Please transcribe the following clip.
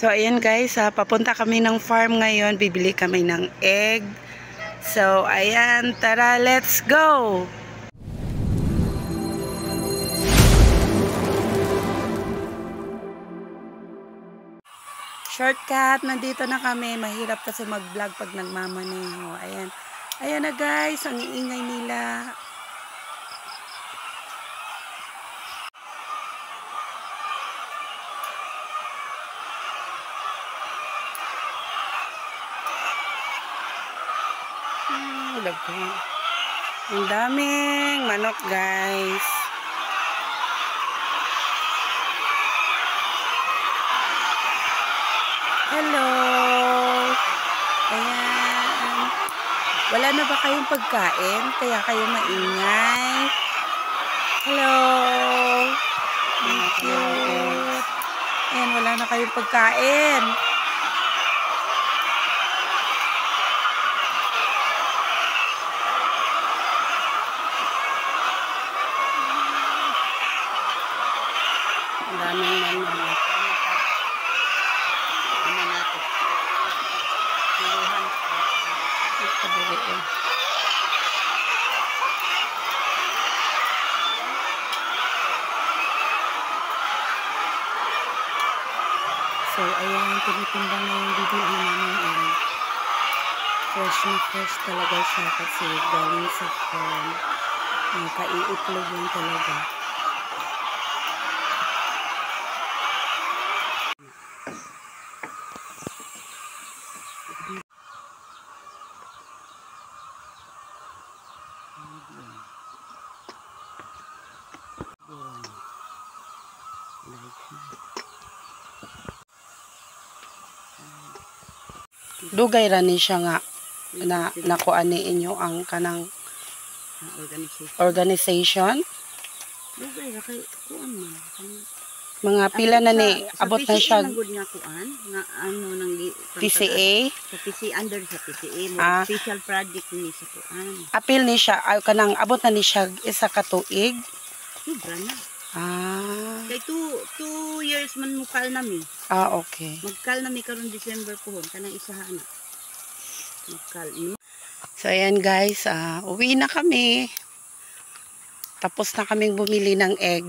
So, ayan guys, papunta kami ng farm ngayon. Bibili kami ng egg. So, ayan, tara, let's go! Shortcut, nandito na kami. Mahirap kasi mag-vlog pag nagmamaneho. Ayan. Ayan na guys, ang iingay nila. Ang daming manok guys. Hello. Ayan. Wala na ba kayong pagkain? Kaya kayo maingay. Hello. Thank you. Ayan, wala na kayong pagkain. Ang daming manok. So, ayan, tinitimbang na yung bibili namin. Fresh na fresh talaga siya kasi galing sa farm. Kaiitlog lang talaga. Dugay ra ni siya nga na nakuan ni inyo ang kanang organization. Dugay ra kay kuan man. Mga pila na ni abot na siya nga kuan nga ano nang PCA. Sa PCA under sa PCA mo special project ni sa kuan. Apil ni siya kanang abot na ni siya isa ka tuig. Sobra na. Kay 2 years man mukal nami. Okay. Magkal nami karon December pohon kanang isaha na. Magkal. So ayan guys, uwi na kami. Tapos na kaming bumili ng egg.